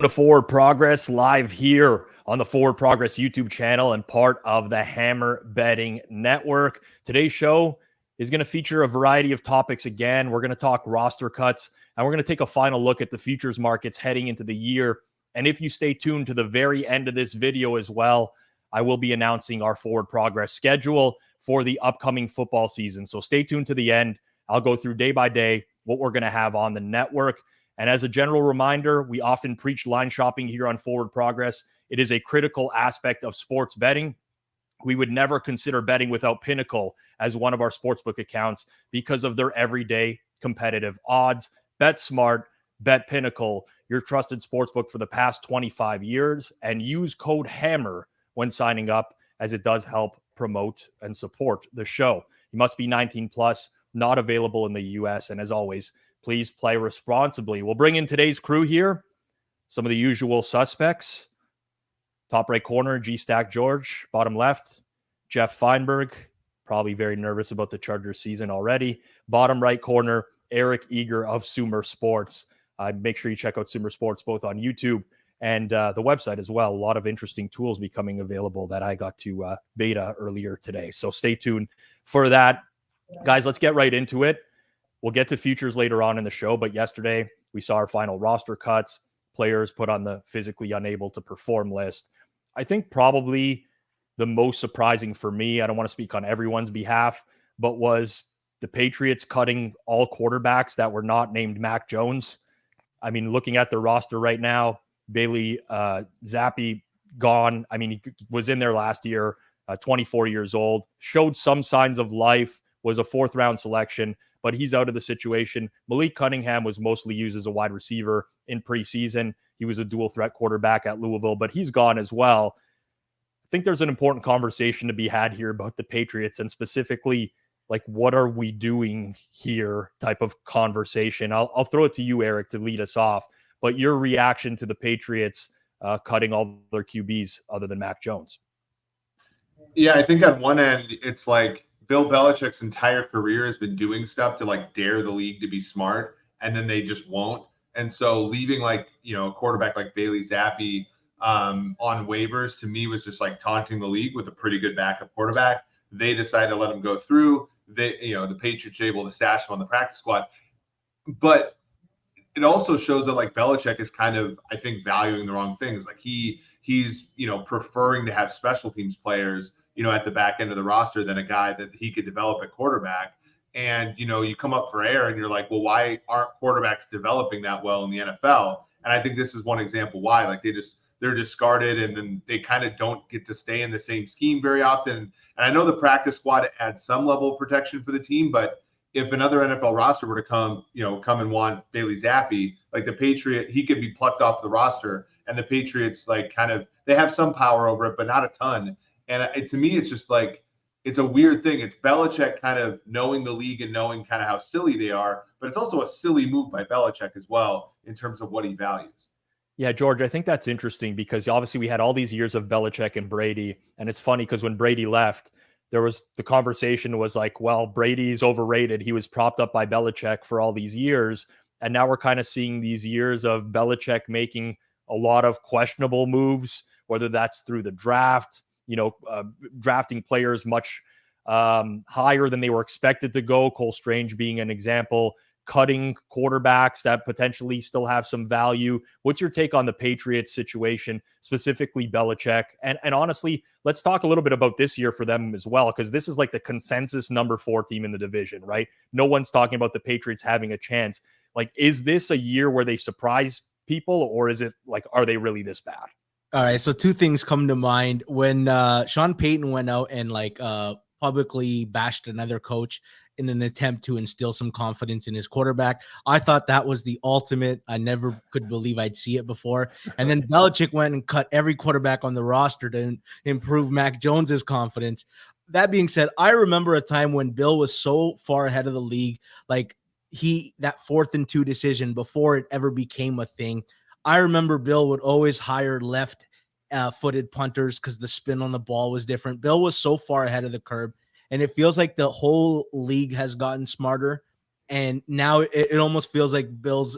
To Forward Progress live here on the Forward Progress YouTube channel and part of the Hammer Betting Network. Today's show is going to feature a variety of topics again. We're going to talk roster cuts, and we're going to take a final look at the futures markets heading into the year. And if you stay tuned to the very end of this video as well, I will be announcing our Forward Progress schedule for the upcoming football season. So stay tuned to the end. I'll go through day by day what we're going to have on the network. And as a general reminder, we often preach line shopping here on Forward Progress. It is a critical aspect of sports betting. We would never consider betting without Pinnacle as one of our sportsbook accounts because of their everyday competitive odds. Bet smart, bet Pinnacle, your trusted sportsbook for the past 25 years, and use code HAMMER when signing up, as it does help promote and support the show. You must be 19 plus, not available in the US. And as always, please play responsibly. We'll bring in today's crew here. Some of the usual suspects. Top right corner, G-Stack George. Bottom left, Jeff Feinberg. Probably very nervous about the Chargers season already. Bottom right corner, Eric Eager of Sumer Sports. Make sure you check out Sumer Sports both on YouTube and the website as well. A lot of interesting tools becoming available that I got to beta earlier today. So stay tuned for that. Guys, let's get right into it. We'll get to futures later on in the show, but yesterday we saw our final roster cuts, players put on the physically unable to perform list. I think probably the most surprising for me, I don't want to speak on everyone's behalf, but was the Patriots cutting all quarterbacks that were not named Mac Jones. I mean, looking at the roster right now, Bailey Zappi gone. I mean, he was in there last year, 24 years old, showed some signs of life, was a fourth round selection, but he's out of the situation. Malik Cunningham was mostly used as a wide receiver in preseason. He was a dual threat quarterback at Louisville, but he's gone as well. I think there's an important conversation to be had here about the Patriots and specifically, like, what are we doing here type of conversation. I'll throw it to you, Eric, to lead us off, but your reaction to the Patriots cutting all their QBs other than Mac Jones. Yeah, I think on one end, it's like, Bill Belichick's entire career has been doing stuff to like dare the league to be smart, and then they just won't. And so leaving a quarterback like Bailey Zappi on waivers to me was just like taunting the league with a pretty good backup quarterback. They decided to let him go through. The Patriots were able to stash him on the practice squad. But it also shows that like Belichick is kind of, I think, valuing the wrong things. Like he's preferring to have special teams players at the back end of the roster than a guy that he could develop at quarterback. And, you come up for air and you're like, well, why aren't quarterbacks developing that well in the NFL? And I think this is one example why, like, they're discarded and then they kind of don't get to stay in the same scheme very often. And I know the practice squad adds some level of protection for the team, but if another NFL roster were to come and want Bailey Zappi, like the Patriot, he could be plucked off the roster, and the Patriots they have some power over it, but not a ton. And to me, it's just like, it's a weird thing. It's Belichick kind of knowing the league and knowing kind of how silly they are, but it's also a silly move by Belichick as well in terms of what he values. Yeah, George, I think that's interesting because obviously we had all these years of Belichick and Brady, and it's funny because when Brady left, the conversation was like, well, Brady's overrated. He was propped up by Belichick for all these years, and now we're kind of seeing these years of Belichick making a lot of questionable moves, whether that's through the draft, drafting players much higher than they were expected to go. Cole Strange being an example, cutting quarterbacks that potentially still have some value. What's your take on the Patriots situation, specifically Belichick? And honestly, let's talk a little bit about this year for them as well, because this is like the consensus number 4 team in the division, right? No one's talking about the Patriots having a chance. Like, is this a year where they surprise people, or is it like, are they really this bad? All right, so 2 things come to mind. When Sean Payton went out and publicly bashed another coach in an attempt to instill some confidence in his quarterback, I thought that was the ultimate. I never could believe I'd see it before. And then Belichick went and cut every quarterback on the roster to improve Mac Jones's confidence. That being said, I remember a time when Bill was so far ahead of the league, like that 4th and 2 decision before it ever became a thing. I remember Bill would always hire left-footed punters because the spin on the ball was different. Bill was so far ahead of the curve, and it feels like the whole league has gotten smarter, and now it almost feels like Bill's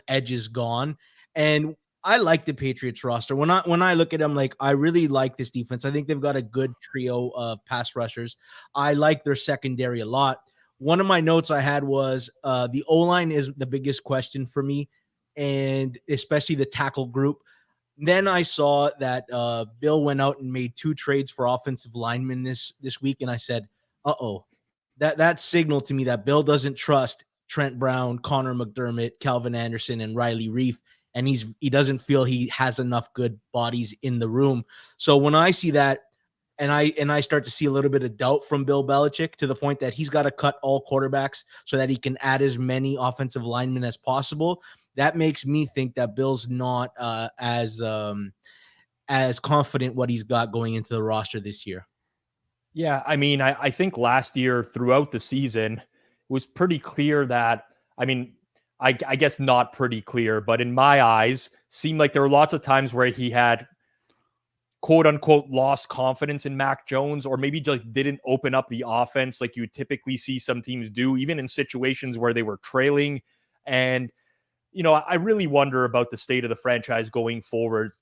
edge is gone. And I like the Patriots roster. When I look at them, like, I really like this defense. I think they've got a good trio of pass rushers. I like their secondary a lot. One of my notes I had was the O-line is the biggest question for me, and especially the tackle group. Then I saw that Bill went out and made 2 trades for offensive linemen this week, and I said, "Uh-oh." That signaled to me that Bill doesn't trust Trent Brown, Connor McDermott, Calvin Anderson, and Riley Reif, and he doesn't feel he has enough good bodies in the room. So when I see that, and I start to see a little bit of doubt from Bill Belichick to the point that he's got to cut all quarterbacks so that he can add as many offensive linemen as possible, that makes me think that Bill's not as confident what he's got going into the roster this year. Yeah, I mean, I think last year throughout the season it was pretty clear that, I mean, I guess not pretty clear, but in my eyes, seemed like there were lots of times where he had quote unquote lost confidence in Mac Jones, or maybe just didn't open up the offense like you would typically see some teams do, even in situations where they were trailing. And, I really wonder about the state of the franchise going forward.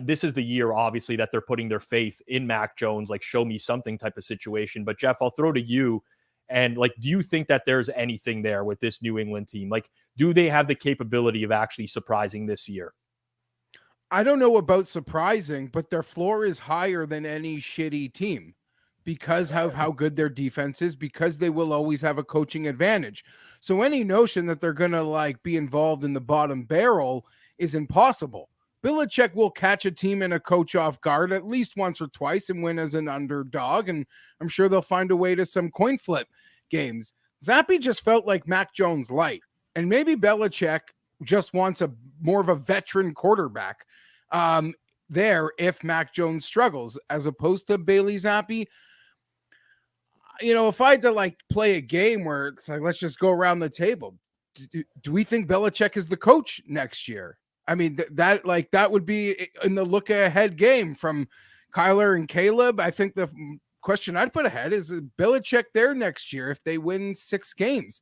This is the year, obviously, that they're putting their faith in Mac Jones, like show me something type of situation. But Jeff, I'll throw to you. And like, do you think that there's anything there with this New England team? Like, do they have the capability of actually surprising this year? I don't know about surprising, but their floor is higher than any shitty team because of how good their defense is, because they will always have a coaching advantage. So any notion that they're going to like be involved in the bottom barrel is impossible. Belichick will catch a team and a coach off guard at least once or twice and win as an underdog, and I'm sure they'll find a way to some coin flip games. Zappe just felt like Mac Jones light, and maybe Belichick just wants a more of a veteran quarterback there if Mac Jones struggles, as opposed to Bailey Zappe. If I had to like play a game where it's like, let's just go around the table. Do we think Belichick is the coach next year? I mean, that would be in the look ahead game from Kyler and Caleb. I think the question I'd put ahead is Belichick there next year if they win 6 games.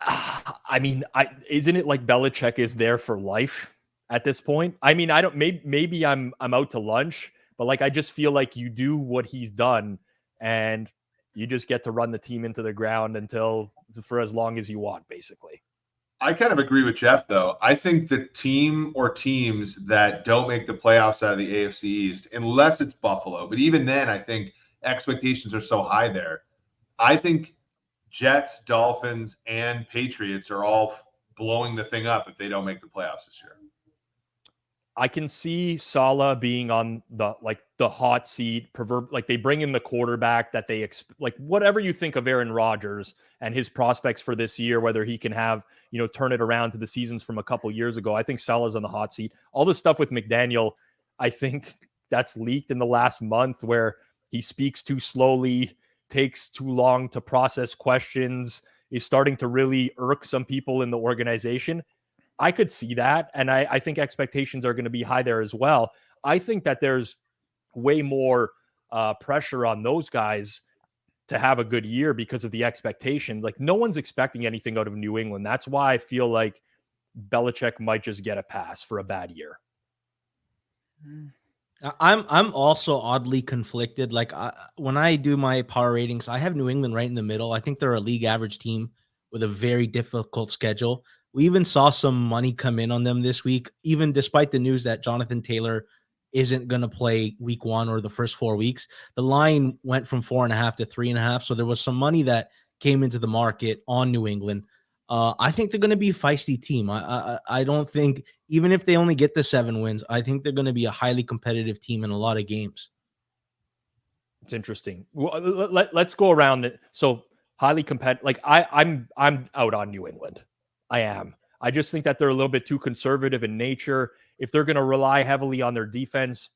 I mean, isn't it like Belichick is there for life at this point? I mean, I don't. Maybe I'm out to lunch, but like I just feel like you do what he's done, and you just get to run the team into the ground for as long as you want, basically. I kind of agree with Jeff, though. I think the team or teams that don't make the playoffs out of the AFC East, unless it's Buffalo, but even then, I think expectations are so high there. I think Jets, Dolphins, and Patriots are all blowing the thing up if they don't make the playoffs this year. I can see Saleh being on the hot seat. Like they bring in the quarterback that they like whatever you think of Aaron Rodgers and his prospects for this year, whether he can have turn it around to the seasons from a couple years ago. I think Saleh's on the hot seat. All the stuff with McDaniel, I think that's leaked in the last month, where he speaks too slowly, takes too long to process questions, is starting to really irk some people in the organization. I could see that, and I think expectations are going to be high there as well. I think that there's way more pressure on those guys to have a good year because of the expectations. Like, no one's expecting anything out of New England. That's why I feel like Belichick might just get a pass for a bad year. I'm also oddly conflicted. Like when I do my power ratings, I have New England right in the middle. I think they're a league average team with a very difficult schedule. We even saw some money come in on them this week, even despite the news that Jonathan Taylor isn't going to play week 1 or the first 4 weeks. The line went from 4.5 to 3.5. So there was some money that came into the market on New England. I think they're going to be a feisty team. I don't think, even if they only get the 7 wins, I think they're going to be a highly competitive team in a lot of games. It's interesting. Well, let's go around it. So highly competitive. Like I'm out on New England. I am. I just think that they're a little bit too conservative in nature. If they're going to rely heavily on their defense,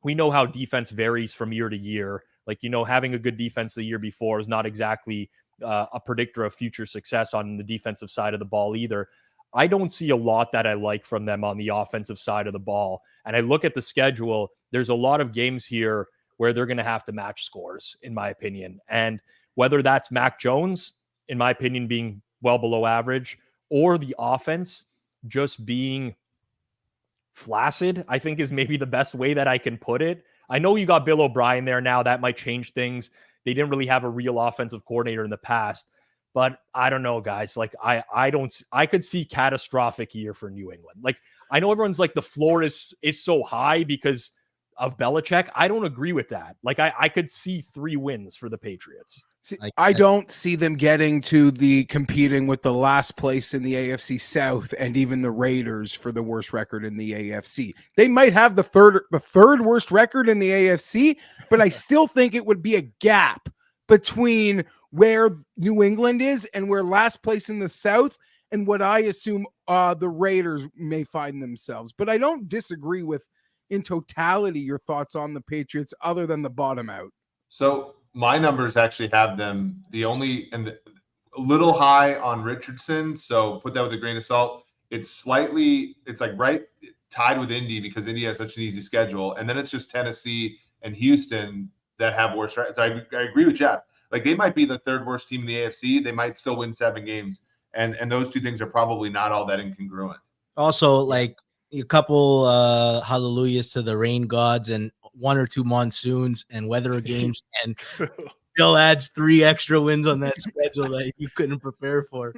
we know how defense varies from year to year. Like, having a good defense the year before is not exactly a predictor of future success on the defensive side of the ball either. I don't see a lot that I like from them on the offensive side of the ball. And I look at the schedule, there's a lot of games here where they're going to have to match scores, in my opinion. And whether that's Mac Jones, in my opinion, being well below average, or the offense, just being flaccid, I think is maybe the best way that I can put it. I know you got Bill O'Brien there now. That might change things. They didn't really have a real offensive coordinator in the past, but I don't know, guys. Like I could see catastrophic year for New England. Like I know everyone's like the floor is so high because of Belichick. I don't agree with that. Like I could see 3 wins for the Patriots. See, I don't see them getting to the competing with the last place in the AFC South and even the Raiders for the worst record in the AFC. They might have the third worst record in the AFC, but I still think it would be a gap between where New England is and where last place in the South and what I assume the Raiders may find themselves. But I don't disagree with, in totality, your thoughts on the Patriots other than the bottom out. So my numbers actually have them a little high on Richardson. So put that with a grain of salt. It's like right tied with Indy because Indy has such an easy schedule. And then it's just Tennessee and Houston that have worse. So I agree with Jeff. Like they might be the 3rd worst team in the AFC. They might still win 7 games. And those 2 things are probably not all that incongruent. Also, like a couple hallelujahs to the rain gods and 1 or 2 monsoons and weather games, and still adds 3 extra wins on that schedule that you couldn't prepare for.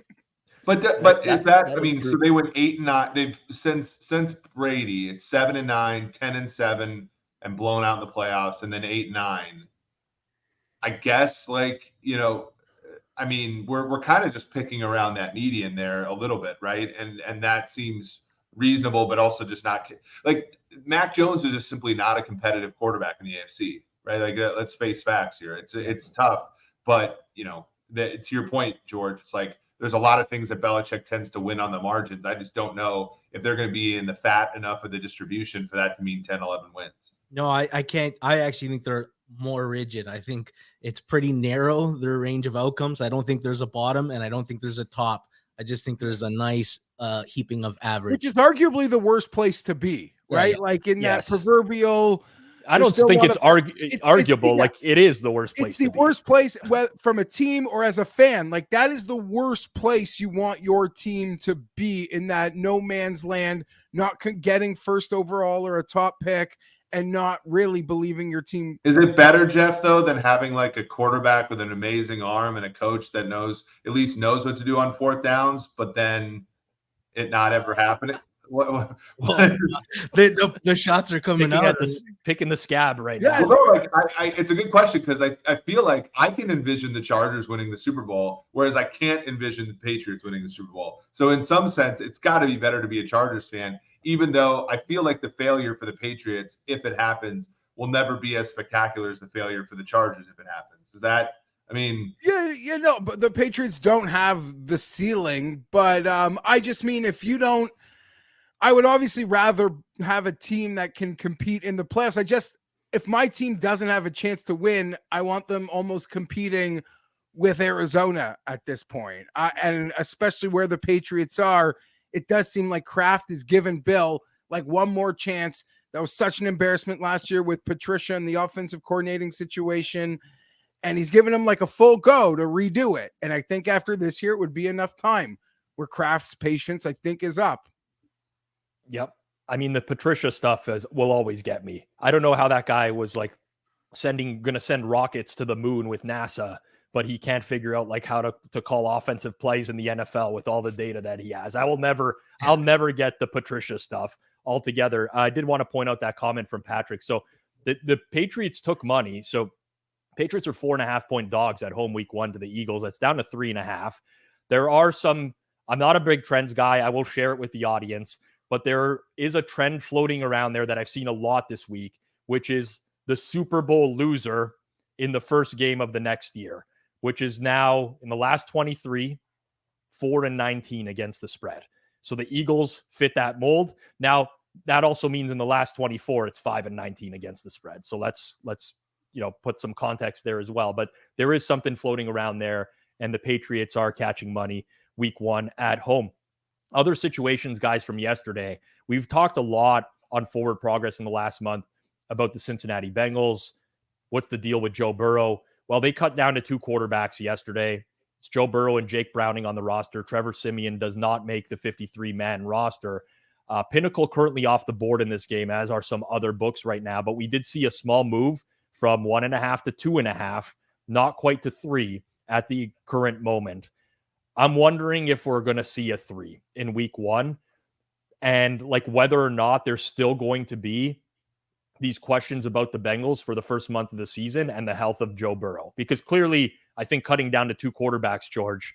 But is that I mean, so they went 8-9. They've since Brady, it's 7-9, 10-7, and blown out in the playoffs, and then 8-9. I guess, like, you know, I mean, we're kind of just picking around that median there a little bit, right? And that seems reasonable, but also just not like Mac Jones is just simply not a competitive quarterback in the AFC, right? Like let's face facts here. It's tough, but you know, to your point, George, it's like there's a lot of things that Belichick tends to win on the margins. I just don't know if they're going to be in the fat enough of the distribution for that to mean 10, 11 wins. No, I can't. I actually think they're more rigid. I think it's pretty narrow, their range of outcomes. I don't think there's a bottom and I don't think there's a top. I just think there's a nice heaping of average, which is arguably the worst place to be, right? Yeah. Like in that proverbial. I don't think it's arguable. Like it is the worst place. It's the worst place from a team or as a fan. Like that is the worst place you want your team to be, in that no man's land, not getting first overall or a top pick, and not really believing your team. Is it better, Jeff, though, than having like a quarterback with an amazing arm and a coach that at least knows what to do on 4th downs, but then it not ever happening? Well, the shots are coming out. Picking the scab right now. Yeah, well, like, it's a good question because I feel like I can envision the Chargers winning the Super Bowl, whereas I can't envision the Patriots winning the Super Bowl. So in some sense, it's got to be better to be a Chargers fan, even though I feel like the failure for the Patriots, if it happens, will never be as spectacular as the failure for the Chargers if it happens. Is that, I mean... Yeah, no, but the Patriots don't have the ceiling, but I just mean if you don't, I would obviously rather have a team that can compete in the playoffs. If my team doesn't have a chance to win, I want them almost competing with Arizona at this point. And especially where the Patriots are, it does seem like Kraft is giving Bill like one more chance. That was such an embarrassment last year with Patricia and the offensive coordinating situation. And he's giving him like a full go to redo it. And I think after this year, it would be enough time where Kraft's patience, I think, is up. Yep. I mean, the Patricia stuff will always get me. I don't know how that guy was like going to send rockets to the moon with NASA, but he can't figure out like how to call offensive plays in the NFL with all the data that he has. I'll never get the Patricia stuff altogether. I did want to point out that comment from Patrick. So the Patriots took money. So Patriots are 4.5-point dogs at home week 1 to the Eagles. That's down to 3.5. There are some, I'm not a big trends guy. I will share it with the audience, but there is a trend floating around there that I've seen a lot this week, which is the Super Bowl loser in the first game of the next year, which is now in the last 23, 4-19 against the spread. So the Eagles fit that mold. Now that also means in the last 24, it's 5-19 against the spread. So let's put some context there as well. But there is something floating around there, and the Patriots are catching money week 1 at home. Other situations, guys, from yesterday, we've talked a lot on Forward Progress in the last month about the Cincinnati Bengals. What's the deal with Joe Burrow? Well, they cut down to 2 quarterbacks yesterday. It's Joe Burrow and Jake Browning on the roster. Trevor Siemian does not make the 53-man roster. Pinnacle currently off the board in this game, as are some other books right now, but we did see a small move from 1.5 to 2.5, not quite to 3 at the current moment. I'm wondering if we're going to see a 3 in week 1, and like whether or not there's still going to be these questions about the Bengals for the first month of the season and the health of Joe Burrow. Because clearly, I think cutting down to 2 quarterbacks, George,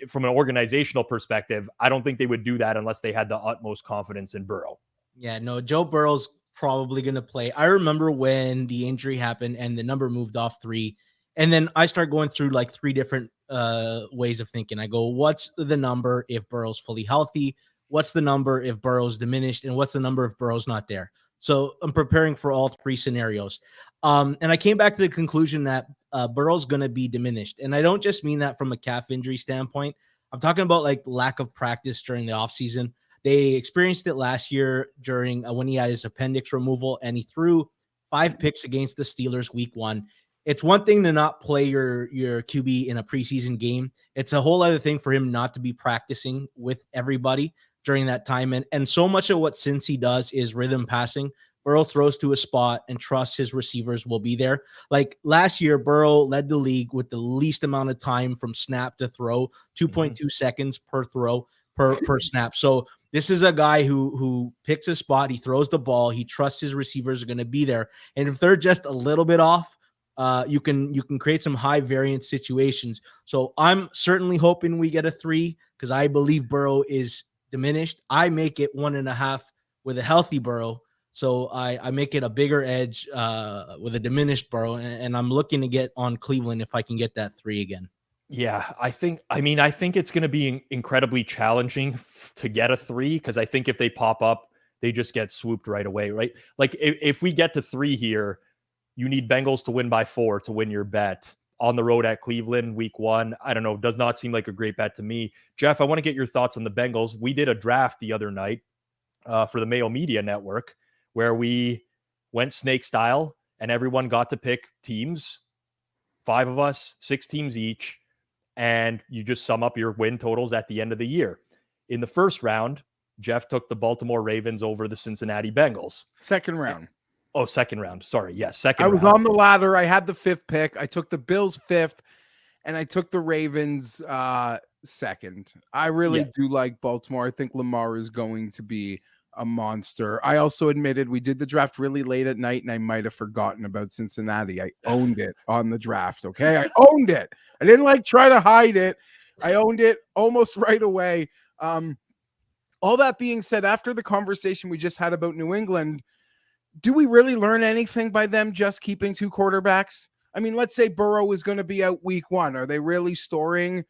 from an organizational perspective, I don't think they would do that unless they had the utmost confidence in Burrow. Yeah, no, Joe Burrow's probably going to play. I remember when the injury happened and the number moved off 3. And then I start going through like 3 different ways of thinking. I go, what's the number if Burrow's fully healthy? What's the number if Burrow's diminished? And what's the number if Burrow's not there? So I'm preparing for all 3 scenarios. And I came back to the conclusion that Burrow's going to be diminished. And I don't just mean that from a calf injury standpoint. I'm talking about like lack of practice during the offseason. They experienced it last year during when he had his appendix removal, and he threw 5 picks against the Steelers week 1. It's one thing to not play your QB in a preseason game. It's a whole other thing for him not to be practicing with everybody during that time. And so much of what Cincy does is rhythm passing. Burrow throws to a spot and trusts his receivers will be there. Like last year, Burrow led the league with the least amount of time from snap to throw, 2.2 seconds per throw per snap. So this is a guy who picks a spot, he throws the ball, he trusts his receivers are going to be there. And if they're just a little bit off, you can create some high variance situations. So I'm certainly hoping we get a 3 because I believe Burrow is diminished. I make it 1.5 with a healthy Burrow. So I make it a bigger edge with a diminished Burrow, and I'm looking to get on Cleveland if I can get that 3 again. Yeah, I think it's going to be incredibly challenging to get a 3 because I think if they pop up, they just get swooped right away, right? Like if we get to 3 here, you need Bengals to win by 4 to win your bet. On the road at Cleveland, week 1, I don't know, does not seem like a great bet to me. Jeff, I want to get your thoughts on the Bengals. We did a draft the other night for the Mayo Media Network where we went snake style and everyone got to pick teams, 5 of us, 6 teams each, and you just sum up your win totals at the end of the year. In the first round, Jeff took the Baltimore Ravens over the Cincinnati Bengals. Second round. Oh, second round. Sorry. Yes, second round. I was round. on the ladder. I had the 5th pick. I took the Bills 5th, and I took the Ravens second. I really do like Baltimore. I think Lamar is going to be a monster. I also admitted we did the draft really late at night, and I might have forgotten about Cincinnati. I owned it on the draft, okay? I owned it. I didn't try to hide it. I owned it almost right away. All that being said, after the conversation we just had about New England, do we really learn anything by them just keeping 2 quarterbacks? I mean, let's say Burrow is going to be out week 1. Are they really storing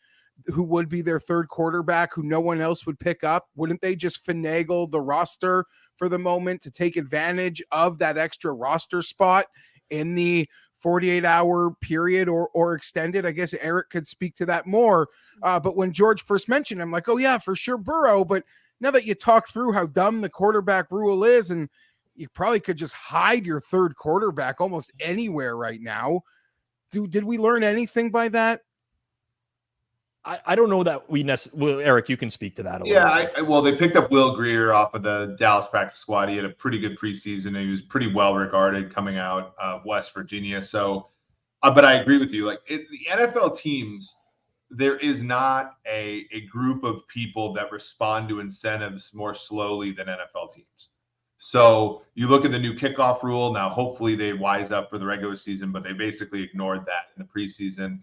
who would be their 3rd quarterback who no one else would pick up? Wouldn't they just finagle the roster for the moment to take advantage of that extra roster spot in the 48-hour period or extended? I guess Eric could speak to that more. But when George first mentioned, I'm like, oh yeah, for sure Burrow. But now that you talk through how dumb the quarterback rule is, and you probably could just hide your 3rd quarterback almost anywhere right now. Did we learn anything by that? I don't know that we necessarily. Well, Eric, you can speak to that a little bit. Well, they picked up Will Grier off of the Dallas practice squad. He had a pretty good preseason, and he was pretty well regarded coming out of West Virginia. So, but I agree with you. Like the NFL teams, there is not a group of people that respond to incentives more slowly than NFL teams. So you look at the new kickoff rule. Now, hopefully they wise up for the regular season, but they basically ignored that in the preseason.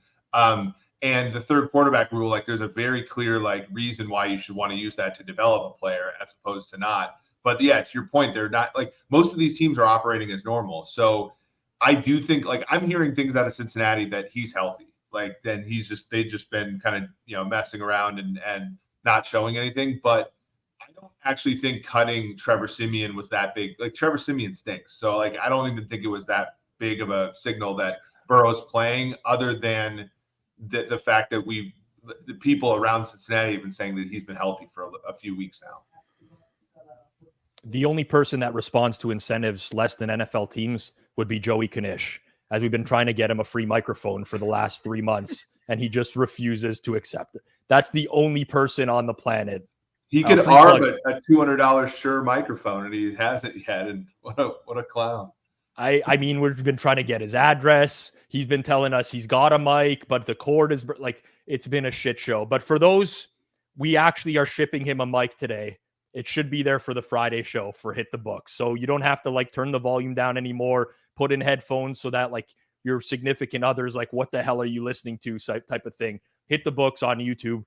And the 3rd quarterback rule, there's a very clear reason why you should want to use that to develop a player as opposed to not. But yeah, to your point, they're not most of these teams are operating as normal. So I do think I'm hearing things out of Cincinnati that he's healthy. Then they've just been kind of messing around and not showing anything. But I don't actually think cutting Trevor Siemian was that big. Trevor Siemian stinks. So I don't even think it was that big of a signal that Burrow's playing, other than the fact that the people around Cincinnati have been saying that he's been healthy for a few weeks now. The only person that responds to incentives less than NFL teams would be Joey Knish. as we've been trying to get him a free microphone for the last 3 months, and he just refuses to accept it. That's the only person on the planet. He could arb a $200 Shure microphone, and he hasn't yet. And what a clown. I mean, we've been trying to get his address. He's been telling us he's got a mic, but the cord is like, it's been a shit show. But for those, we actually are shipping him a mic today. It should be there for the Friday show for Hit the Books. So you don't have to like turn the volume down anymore, put in headphones so that like your significant other's like, what the hell are you listening to? Type of thing. Hit the Books on YouTube,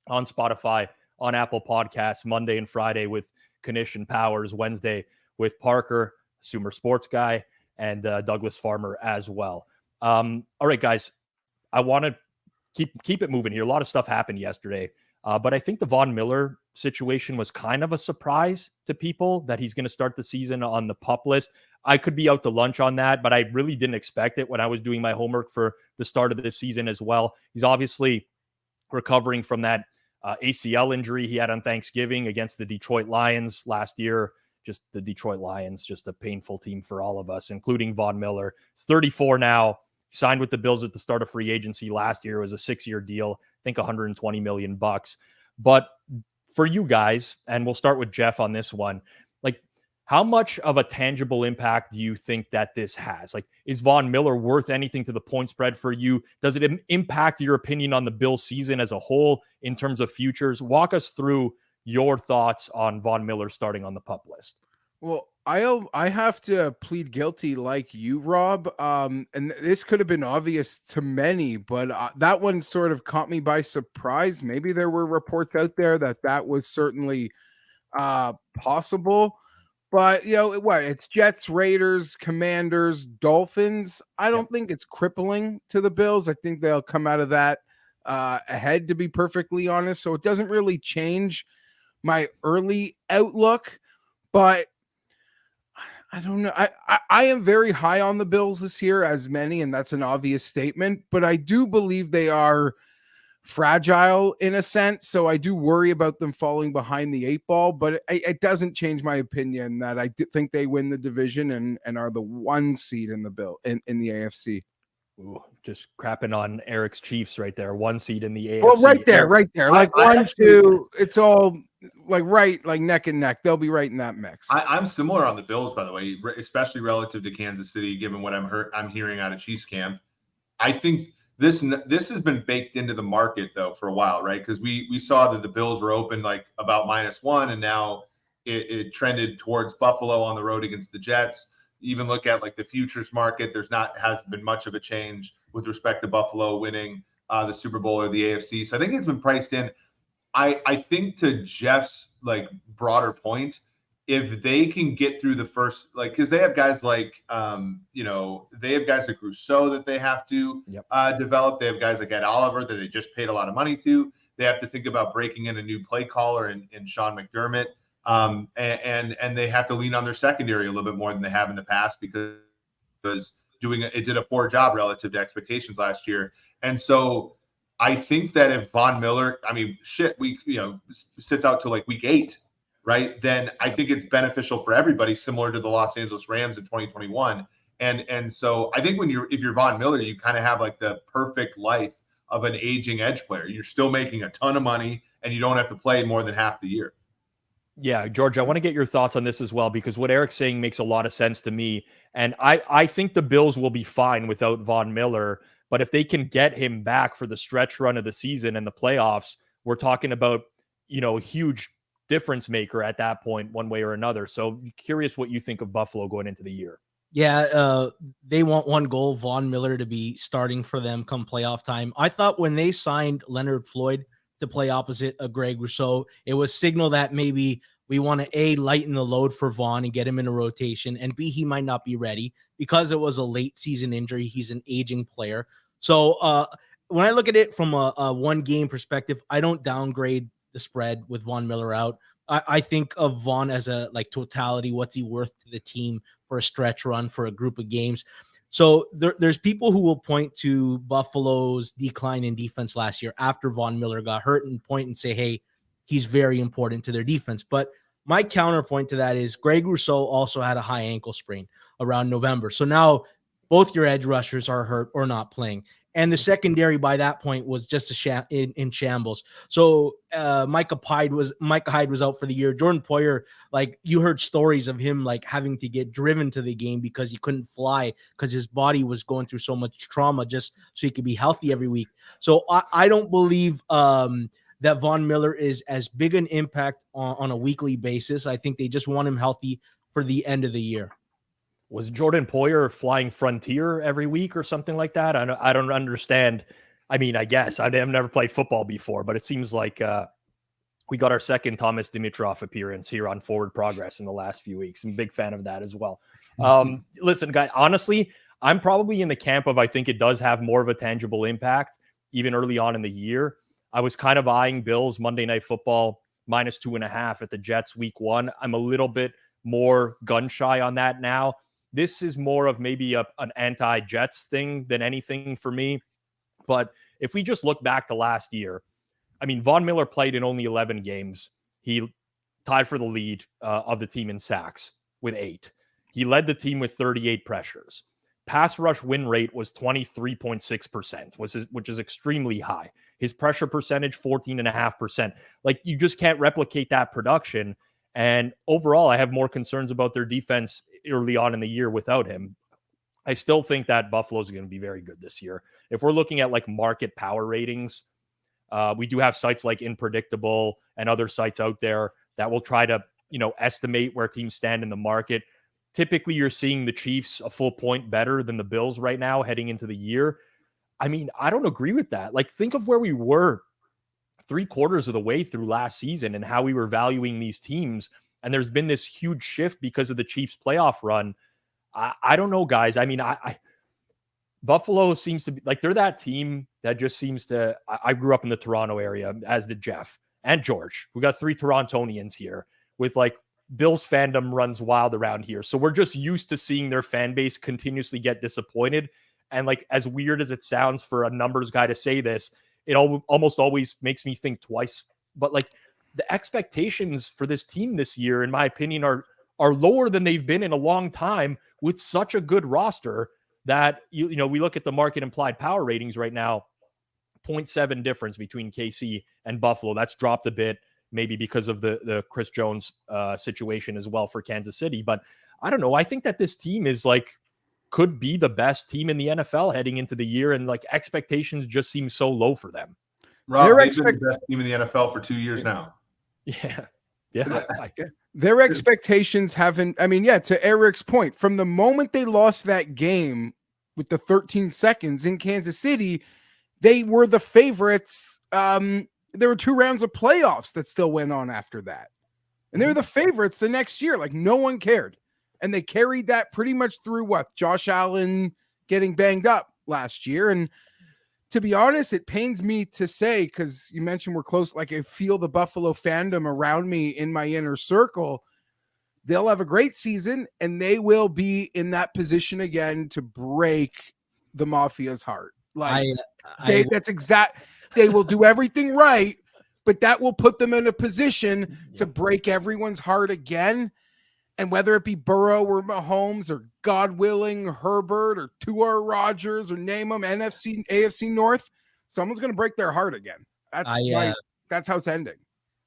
on Spotify, on Apple Podcasts, Monday and Friday with Kanish and Powers, Wednesday with Parker, Sumer Sports Guy, and Douglas Farmer as well. All right, guys, I want to keep it moving here. A lot of stuff happened yesterday, but I think the Von Miller situation was kind of a surprise to people that he's going to start the season on the PUP list. I could be out to lunch on that, but I really didn't expect it when I was doing my homework for the start of this season as well. He's obviously recovering from that ACL injury he had on Thanksgiving against the Detroit Lions last year. Just the Detroit Lions, just a painful team for all of us, including Von Miller. He's 34 now. He signed with the Bills at the start of free agency last year. It was a 6-year deal, I think $120 million. But for you guys, and we'll start with Jeff on this one, like, how much of a tangible impact do you think that this has? Like, is Von Miller worth anything to the point spread for you? Does it impact your opinion on the Bills season as a whole in terms of futures? Walk us through your thoughts on Von Miller starting on the PUP list. Well, I have to plead guilty like you, Rob. And this could have been obvious to many, but that one sort of caught me by surprise. Maybe there were reports out there that was certainly possible. But, you know, it's Jets, Raiders, Commanders, Dolphins. I don't think it's crippling to the Bills. I think they'll come out of that ahead, to be perfectly honest. So it doesn't really change my early outlook, but I don't know. I am very high on the Bills this year, as many, and that's an obvious statement, but I do believe they are fragile in a sense. So I do worry about them falling behind the 8 ball, but it doesn't change my opinion that I think they win the division and are the 1 seed in the in the AFC. Ooh, just crapping on Eric's Chiefs right there. 1 seed in the AFC. Well, right there. Like 1, 2, it's all like neck and neck. They'll be right in that mix. I'm similar on the Bills, by the way, especially relative to Kansas City, given what I'm hearing out of Chiefs camp. I think this has been baked into the market though for a while, right? Because we saw that the Bills were open like about -1, and now it trended towards Buffalo on the road against the Jets. Even look at like the futures market, hasn't been much of a change with respect to Buffalo winning the Super Bowl or the AFC. So I think it's been priced in. I think, to Jeff's like broader point, if they can get through the first, like, because they have guys like they have guys like Rousseau that they have to develop. They have guys like Ed Oliver that they just paid a lot of money to. They have to think about breaking in a new play caller in Sean McDermott. And they have to lean on their secondary a little bit more than they have in the past, because it did a poor job relative to expectations last year. And so I think that if Von Miller, sits out to like week 8, right, then I think it's beneficial for everybody, similar to the Los Angeles Rams in 2021. And so I think if you're Von Miller, you kind of have like the perfect life of an aging edge player. You're still making a ton of money, and you don't have to play more than half the year. Yeah, George, I want to get your thoughts on this as well, because what Eric's saying makes a lot of sense to me. And I think the Bills will be fine without Von Miller, but if they can get him back for the stretch run of the season and the playoffs, we're talking about, a huge difference maker at that point, one way or another. So curious what you think of Buffalo going into the year. Yeah, they want one goal, Von Miller, to be starting for them come playoff time. I thought when they signed Leonard Floyd to play opposite of Greg Rousseau, it was signal that maybe we want to A, lighten the load for Vaughn and get him in a rotation, and B, he might not be ready because it was a late season injury. He's an aging player. So when I look at it from a 1 game perspective, I don't downgrade the spread with Von Miller out. I think of Vaughn as a totality. What's he worth to the team for a stretch run, for a group of games? So there's people who will point to Buffalo's decline in defense last year after Von Miller got hurt and point and say, hey, he's very important to their defense. But my counterpoint to that is Greg Rousseau also had a high ankle sprain around November. So now both your edge rushers are hurt or not playing. And the secondary by that point was just in shambles. So Micah Hyde was out for the year. Jordan Poyer, like you heard stories of him like having to get driven to the game because he couldn't fly because his body was going through so much trauma just so he could be healthy every week. So I don't believe that Von Miller is as big an impact on a weekly basis. I think they just want him healthy for the end of the year. Was Jordan Poyer flying Frontier every week or something like that? I don't understand. I mean, I guess I've never played football before, but it seems like we got our second Thomas Dimitrov appearance here on Forward Progress in the last few weeks. I'm a big fan of that as well. Listen, guys, honestly, I'm probably in the camp of I think it does have more of a tangible impact even early on in the year. I was kind of eyeing Bills Monday Night Football -2.5 at the Jets week 1. I'm a little bit more gun shy on that now. This is more of maybe an anti-Jets thing than anything for me. But if we just look back to last year, I mean, Von Miller played in only 11 games. He tied for the lead of the team in sacks with 8. He led the team with 38 pressures. Pass rush win rate was 23.6%, which is extremely high. His pressure percentage, 14.5%. Like, you just can't replicate that production. And overall, I have more concerns about their defense early on in the year without him. I still think that Buffalo is going to be very good this year. If we're looking at like market power ratings, we do have sites like Unpredictable and other sites out there that will try to, estimate where teams stand in the market. Typically, you're seeing the Chiefs a full point better than the Bills right now heading into the year. I mean, I don't agree with that. Like, think of where we were 3/4 of the way through last season and how we were valuing these teams. And there's been this huge shift because of the Chiefs playoff run. I don't know, guys. I mean, Buffalo seems to be like, they're that team that just seems to, I grew up in the Toronto area, as did Jeff and George. We got 3 Torontonians here with like Bills fandom runs wild around here. So we're just used to seeing their fan base continuously get disappointed. And like, as weird as it sounds for a numbers guy to say this, it almost always makes me think twice. But like, the expectations for this team this year, in my opinion, are lower than they've been in a long time with such a good roster that, we look at the market implied power ratings right now, 0.7 difference between KC and Buffalo. That's dropped a bit, maybe because of the Chris Jones situation as well for Kansas City. But I don't know. I think that this team is like, could be the best team in the NFL heading into the year. And like, expectations just seem so low for them. Rob, they've been the best team in the NFL for 2 years now. Yeah. Their expectations haven't, to Eric's point, from the moment they lost that game with the 13 seconds in Kansas City, they were the favorites. There were 2 rounds of playoffs that still went on after that. And they were the favorites the next year. Like, no one cared. And they carried that pretty much through Josh Allen getting banged up last year. And to be honest, it pains me to say, because you mentioned we're close, like I feel the Buffalo fandom around me in my inner circle. They'll have a great season and they will be in that position again to break the Mafia's heart. Like, they will do everything right, but that will put them in a position to break everyone's heart again. And whether it be Burrow or Mahomes or, God willing, Herbert or Tua or Rodgers or name them, NFC, AFC North, someone's going to break their heart again. That's how it's ending.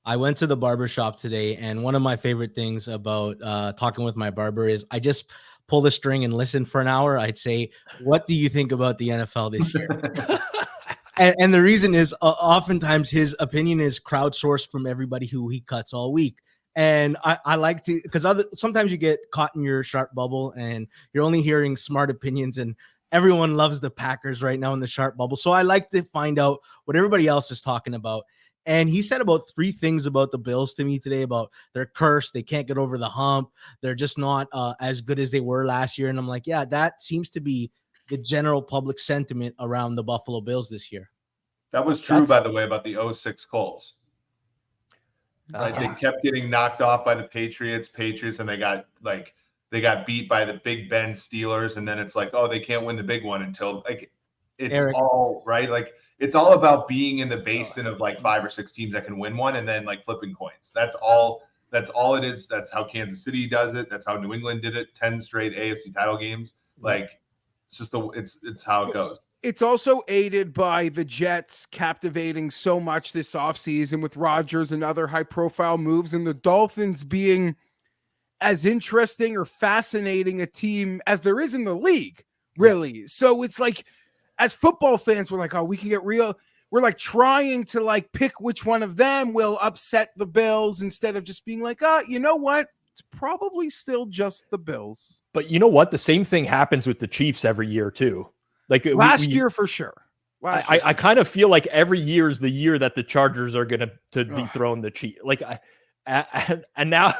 I went to the barber shop today, and one of my favorite things about talking with my barber is I just pull the string and listen for an hour. I'd say, what do you think about the NFL this year? and the reason is oftentimes his opinion is crowdsourced from everybody who he cuts all week. And I like to, because sometimes you get caught in your sharp bubble and you're only hearing smart opinions, and everyone loves the Packers right now in the sharp bubble. So I like to find out what everybody else is talking about. And he said about 3 things about the Bills to me today, about they're cursed, they can't get over the hump, they're just not as good as they were last year. And I'm like, yeah, that seems to be the general public sentiment around the Buffalo Bills this year. That was true, by the way, about the 06 Colts. Right? They kept getting knocked off by the Patriots, and they got beat by the Big Ben Steelers, and then it's like, oh, they can't win the big one until like it's Eric. All right. Like, it's all about being in the basin of like 5 or 6 teams that can win one, and then like flipping coins. That's all it is. That's how Kansas City does it. That's how New England did it. 10 straight AFC title games. Like, It's just it's how it goes. It's also aided by the Jets captivating so much this offseason with Rodgers and other high-profile moves, and the Dolphins being as interesting or fascinating a team as there is in the league, really. So it's like, as football fans, we're like, oh, we can get real. We're like trying to like pick which one of them will upset the Bills instead of just being like, oh, you know what? It's probably still just the Bills. But you know what? The same thing happens with the Chiefs every year too. Like last year for sure. I kind of feel like every year is the year that the Chargers are going to dethrone the Chiefs. Like, and now,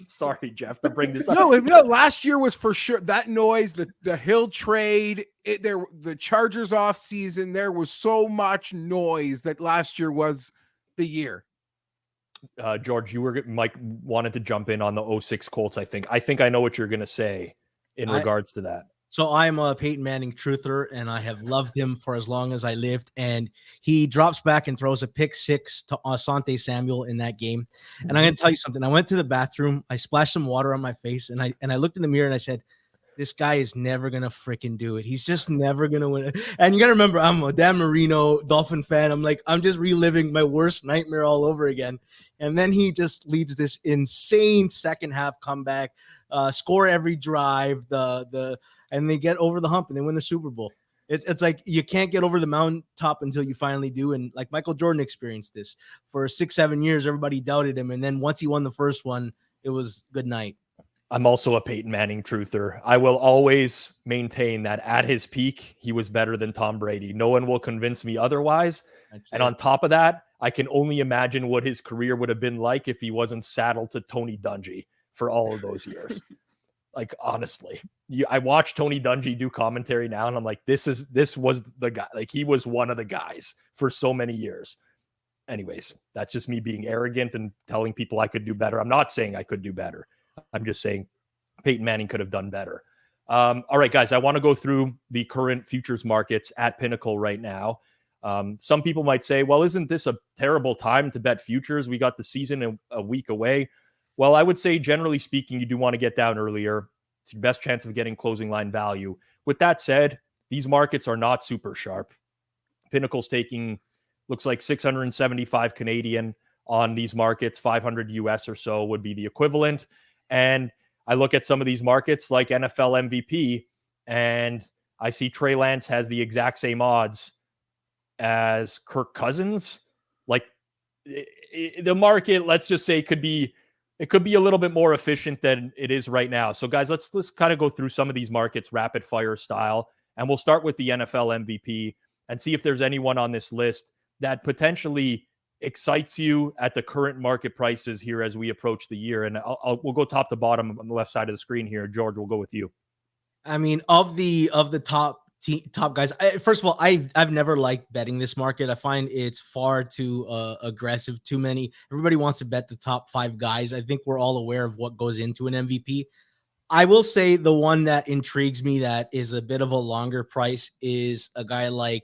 sorry, Jeff, to bring this up. No, last year was for sure that noise, the Hill trade, the Chargers off season. There was so much noise that last year was the year. George, Mike wanted to jump in on the 06 Colts. I think I know what you're going to say in regards to that. So I'm a Peyton Manning truther, and I have loved him for as long as I lived. And he drops back and throws a pick six to Asante Samuel in that game. And I'm going to tell you something. I went to the bathroom. I splashed some water on my face, and I looked in the mirror and I said, this guy is never going to freaking do it. He's just never going to win it. And you got to remember, I'm a Dan Marino Dolphin fan. I'm just reliving my worst nightmare all over again. And then he just leads this insane second half comeback, score every drive, and they get over the hump and they win the Super Bowl. It's like you can't get over the mountaintop until you finally do. And like Michael Jordan experienced this for 6-7 years, everybody doubted him. And then once he won the first one, it was good night. I'm also a Peyton Manning truther. I will always maintain that at his peak, he was better than Tom Brady. No one will convince me otherwise. And on top of that, I can only imagine what his career would have been like if he wasn't saddled to Tony Dungy for all of those years. Like, honestly, I watch Tony Dungy do commentary now, and I'm like, this was the guy. Like, he was one of the guys for so many years. Anyways, that's just me being arrogant and telling people I could do better. I'm not saying I could do better. I'm just saying Peyton Manning could have done better. All right, guys, I want to go through the current futures markets at Pinnacle right now. Some people might say, well, isn't this a terrible time to bet futures? We got the season a week away. Well, I would say, generally speaking, you do want to get down earlier. It's your best chance of getting closing line value. With that said, these markets are not super sharp. Pinnacle's taking, looks like 675 Canadian on these markets, 500 US or so would be the equivalent. And I look at some of these markets like NFL MVP, and I see Trey Lance has the exact same odds as Kirk Cousins. Like, the market, let's just say, it could be a little bit more efficient than it is right now. So guys, let's kind of go through some of these markets rapid fire style, and we'll start with the NFL MVP and see if there's anyone on this list that potentially excites you at the current market prices here as we approach the year. And we'll go top to bottom on the left side of the screen here. George, we'll go with you. I mean, of the top guys, first of all, I've never liked betting this market. I find it's far too aggressive. Too many. Everybody wants to bet the top 5 guys. I think we're all aware of what goes into an MVP. I will say the one that intrigues me that is a bit of a longer price is a guy like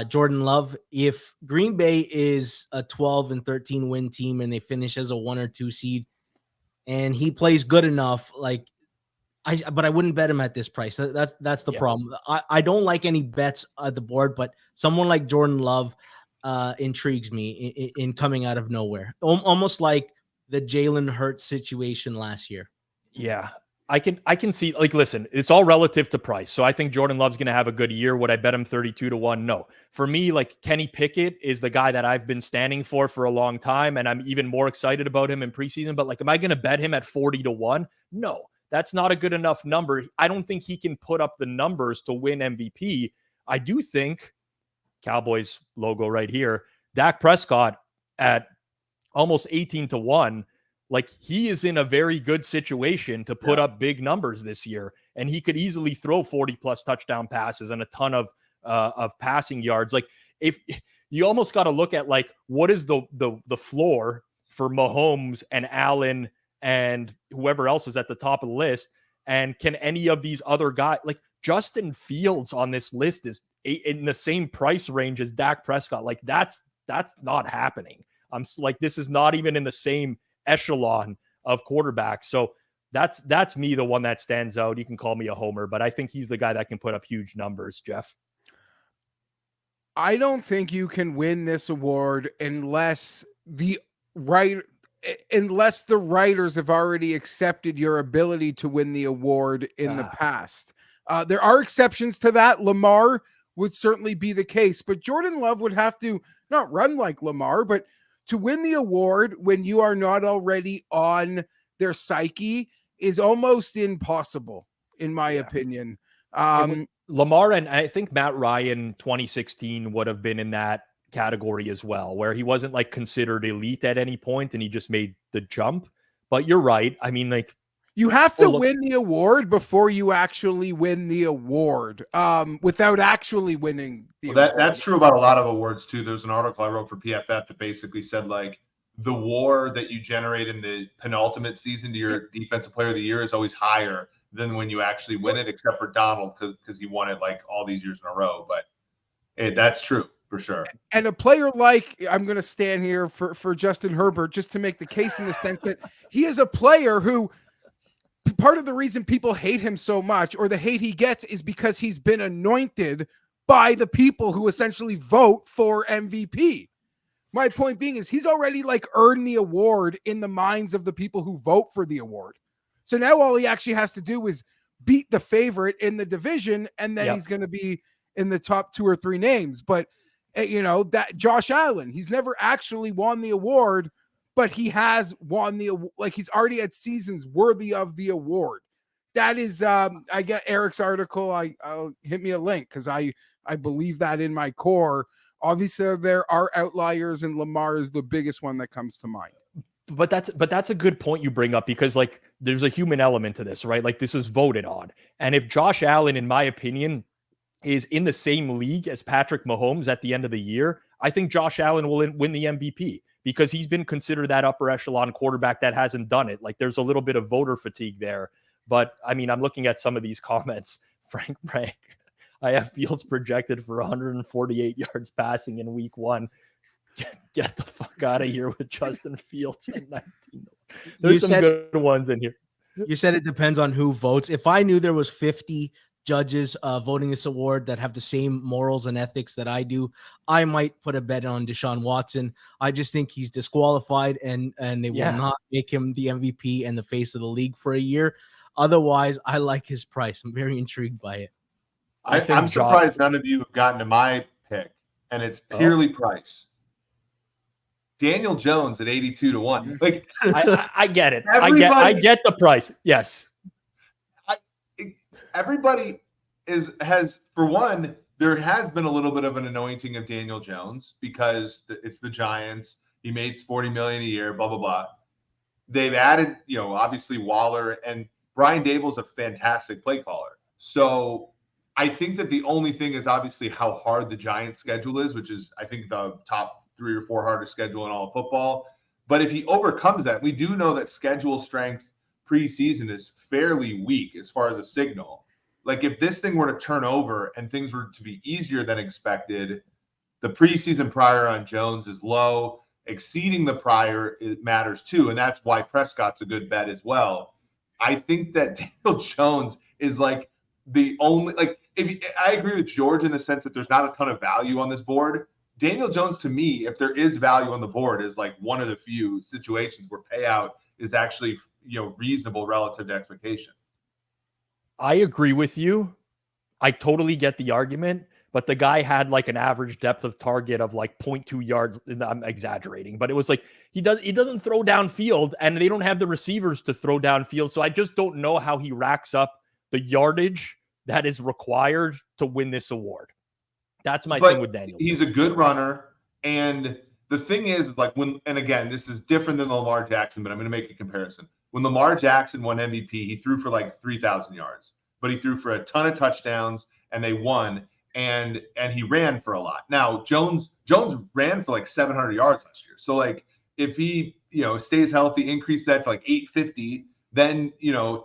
Jordan Love. If Green Bay is a 12-13 win team and they finish as a 1 or 2 seed and he plays good enough, but I wouldn't bet him at this price. That's the problem. I don't like any bets at the board, but someone like Jordan Love intrigues me in coming out of nowhere, almost like the Jalen Hurts situation last year. Yeah, I can see, like, listen, it's all relative to price. So I think Jordan Love's going to have a good year. Would I bet him 32-1? No. For me, like, Kenny Pickett is the guy that I've been standing for a long time, and I'm even more excited about him in preseason. But, like, am I going to bet him at 40-1? No. That's not a good enough number. I don't think he can put up the numbers to win MVP. I do think, Cowboys logo right here, Dak Prescott at almost 18-1, like, he is in a very good situation to put up big numbers this year. And he could easily throw 40+ touchdown passes and a ton of passing yards. Like, if you almost got to look at, like, what is the floor for Mahomes and Allen and whoever else is at the top of the list, and can any of these other guys, like Justin Fields on this list, is in the same price range as Dak Prescott? Like, that's not happening. I'm like, this is not even in the same echelon of quarterbacks. So That's me, the one that stands out. You can call me a homer, but I think he's the guy that can put up huge numbers, Jeff. I don't think you can win this award unless the writers have already accepted your ability to win the award in the past. There are exceptions to that. Lamar would certainly be the case, but Jordan Love would have to not run like Lamar, but to win the award when you are not already on their psyche is almost impossible, in my opinion. Lamar and I think Matt Ryan 2016 would have been in that category as well, where he wasn't like considered elite at any point and he just made the jump. But you're right. I mean, like, you have to win the award before you actually win the award, without actually winning the award. That's true about a lot of awards too. There's an article I wrote for PFF that basically said like the WAR that you generate in the penultimate season to your defensive player of the year is always higher than when you actually win it, except for Donald because he won it like all these years in a row. But that's true for sure. And a player like, I'm going to stand here for Justin Herbert just to make the case in the sense that he is a player who, part of the reason people hate him so much, or the hate he gets, is because he's been anointed by the people who essentially vote for MVP. My point being is he's already like earned the award in the minds of the people who vote for the award. So now all he actually has to do is beat the favorite in the division, and then he's going to be in the top 2 or 3 names. But that Josh Allen, he's never actually won the award, but he has won he's already had seasons worthy of the award. That is, I get Eric's article. I'll hit me a link because I believe that in my core. Obviously, there are outliers, and Lamar is the biggest one that comes to mind. But that's a good point you bring up, because like there's a human element to this, right? Like this is voted on. And if Josh Allen, in my opinion, is in the same league as Patrick Mahomes at the end of the year, I think Josh Allen will win the MVP because he's been considered that upper echelon quarterback that hasn't done it. Like there's a little bit of voter fatigue there. But I mean, I'm looking at some of these comments. Frank, I have Fields projected for 148 yards passing in week 1. Get the fuck out of here with Justin Fields at 19. There's some good ones in here. You said it depends on who votes. If I knew there was 50 judges voting this award that have the same morals and ethics that I do, I might put a bet on Deshaun Watson. I just think he's disqualified, and they will not make him the MVP and the face of the league for a year. Otherwise, I like his price. I'm very intrigued by it. I'm surprised none of you have gotten to my pick, and it's purely price. Daniel Jones at 82-1. Like I get it. I get the price. Yes. Everybody has for one, there has been a little bit of an anointing of Daniel Jones because it's the Giants. He makes $40 million a year, blah, blah, blah. They've added, obviously Waller, and Brian Dable's a fantastic play caller. So I think that the only thing is obviously how hard the Giants schedule is, which is, I think, the top 3 or 4 hardest schedule in all of football. But if he overcomes that, we do know that schedule strength preseason is fairly weak as far as a signal. Like if this thing were to turn over and things were to be easier than expected, the preseason prior on Jones is low. Exceeding the prior, it matters too. And that's why Prescott's a good bet as well. I think that Daniel Jones is like the only, I agree with George in the sense that there's not a ton of value on this board. Daniel Jones, to me, if there is value on the board, is like one of the few situations where payout is actually, reasonable relative to expectation. I agree with you. I totally get the argument, but the guy had like an average depth of target of like 0.2 yards. I'm exaggerating, but it was like he doesn't throw downfield, and they don't have the receivers to throw downfield. So I just don't know how he racks up the yardage that is required to win this award. That's my thing with Daniel. He's a good runner, and the thing is, like and again, this is different than Lamar Jackson, but I'm going to make a comparison. When Lamar Jackson won MVP, he threw for like 3,000 yards, but he threw for a ton of touchdowns, and they won. And he ran for a lot. Now Jones ran for like 700 yards last year. So like if he stays healthy, increase that to like 850, then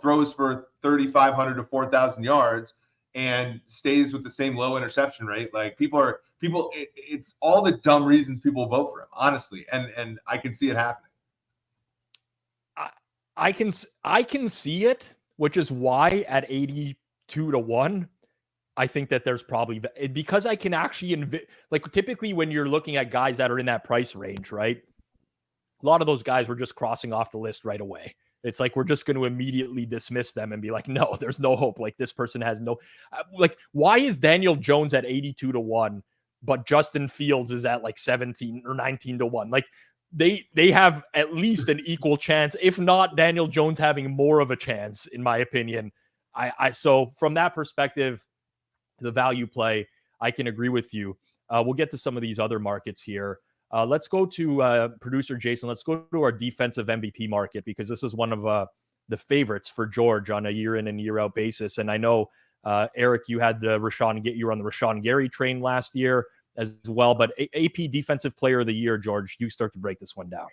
throws for 3,500 to 4,000 yards, and stays with the same low interception rate. Like it's all the dumb reasons people vote for him, honestly, and I can see it happening. I can see it, which is why at 82-1, I think that there's probably, because I can actually like typically when you're looking at guys that are in that price range, right? A lot of those guys were just crossing off the list right away. It's like we're just going to immediately dismiss them and be like, no, there's no hope. Like this person has no, like, why is Daniel Jones at 82-1, but Justin Fields is at like 17 or 19-1? Like they have at least an equal chance, if not Daniel Jones having more of a chance, in my opinion. So from that perspective, the value play, I can agree with you. We'll get to some of these other markets here. Let's go to producer Jason. Let's go to our defensive MVP market, because this is one of the favorites for George on a year in and year out basis. And I know, Eric, you had you were on the Rashawn Gary train last year as well, but AP Defensive Player of the Year, George, you start to break this one down.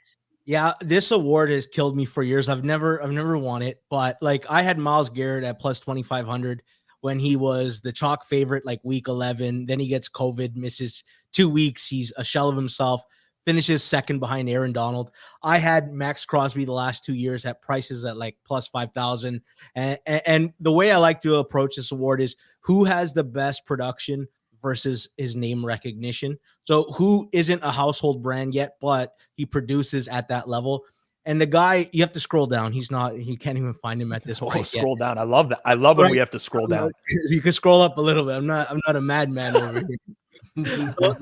Yeah, this award has killed me for years. I've never won it, but like I had Myles Garrett at plus 2,500 when he was the chalk favorite, like week 11. Then he gets COVID, misses 2 weeks. He's a shell of himself, finishes second behind Aaron Donald. I had Max Crosby the last 2 years at prices at like plus 5,000. And the way I like to approach this award is who has the best production versus his name recognition. So who isn't a household brand yet, but he produces at that level. And the guy, you have to scroll down. He can't even find him at this point. Scroll down. I love that. I love when we have to scroll down. You can scroll up a little bit. I'm not a madman over here. So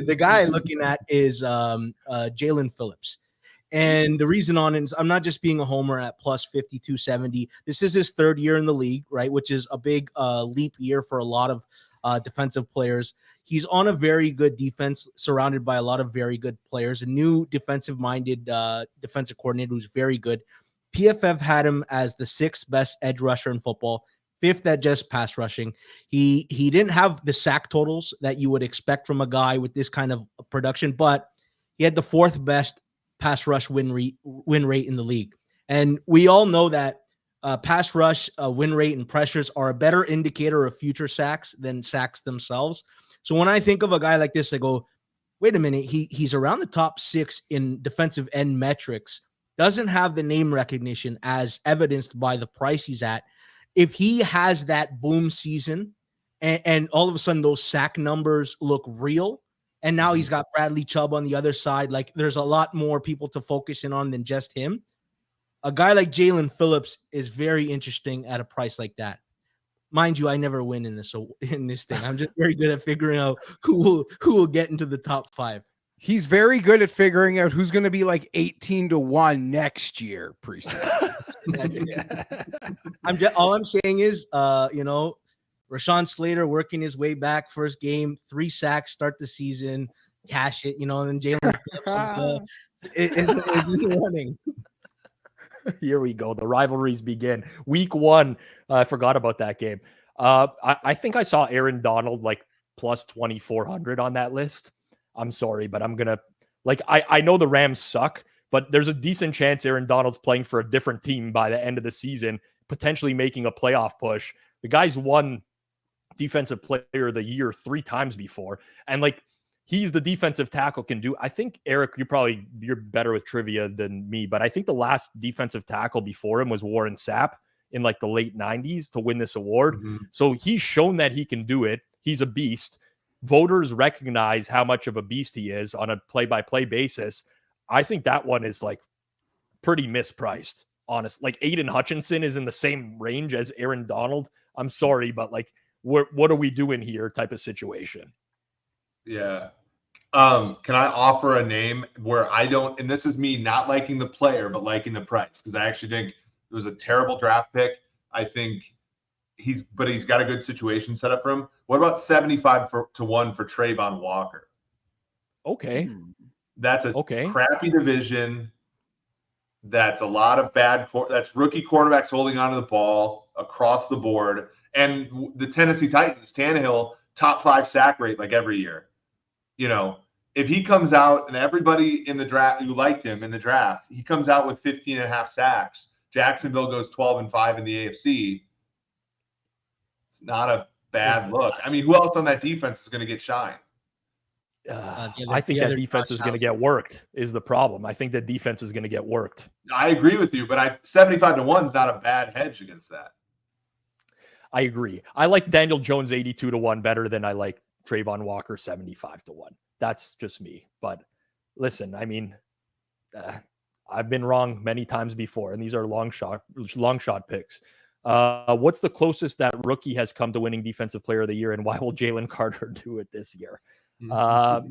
the guy I'm looking at is Jalen Phillips. And the reason on it is I'm not just being a homer at plus 5,270. This is his third year in the league, right? Which is a big leap year for a lot of defensive players. He's on a very good defense, surrounded by a lot of very good players. A new defensive-minded defensive coordinator who's very good. PFF had him as the 6th best edge rusher in football, 5th at just pass rushing. He didn't have the sack totals that you would expect from a guy with this kind of production, but he had the 4th best pass rush win rate in the league. And we all know that pass rush win rate and pressures are a better indicator of future sacks than sacks themselves. So when I think of a guy like this, I go, wait a minute, he's around the top 6 in defensive end metrics, doesn't have the name recognition as evidenced by the price he's at. If he has that boom season and all of a sudden those sack numbers look real, and now he's got Bradley Chubb on the other side, like there's a lot more people to focus in on than just him. A guy like Jalen Phillips is very interesting at a price like that. Mind you, I never win in this thing. I'm just very good at figuring out who will get into the top 5. He's very good at figuring out who's going to be like 18-1 next year. Preseason. That's it. All I'm saying is, Rashawn Slater working his way back, first game, 3 sacks, start the season, cash it, and then Jalen Phillips is running. Here we go. The rivalries begin. Week 1. I forgot about that game. I think I saw Aaron Donald like plus 2,400 on that list. I'm sorry, but I'm going to I know the Rams suck, but there's a decent chance Aaron Donald's playing for a different team by the end of the season, potentially making a playoff push. The guy's won Defensive Player of the Year 3 times before. And he's the defensive tackle can do. I think, Eric, you're better with trivia than me, but I think the last defensive tackle before him was Warren Sapp in the late 90s to win this award. Mm-hmm. So he's shown that he can do it. He's a beast. Voters recognize how much of a beast he is on a play-by-play basis. I think that one is pretty mispriced, honest. Aiden Hutchinson is in the same range as Aaron Donald. I'm sorry, but what are we doing here type of situation? Yeah. Can I offer a name where I don't, and this is me not liking the player, but liking the price, because I actually think it was a terrible draft pick. I think he's got a good situation set up for him. What about 75-1 for Trayvon Walker? Okay. That's a crappy division. That's a lot of that's rookie quarterbacks holding onto the ball across the board. And the Tennessee Titans, Tannehill, top 5 sack rate every year. If he comes out and everybody in the draft who liked him in the draft, he comes out with 15.5 sacks. Jacksonville goes 12-5 in the AFC. It's not a bad look. I mean, who else on that defense is going to get shine? I think that defense is going to get worked is the problem. I think that defense is going to get worked. I agree with you, but 75-1 is not a bad hedge against that. I agree. I like Daniel Jones 82-1 better than I like Trayvon Walker 75-1. That's just me. But listen, I mean, I've been wrong many times before, and these are long shot picks. What's the closest that rookie has come to winning Defensive Player of the Year, and why will Jalen Carter do it this year? I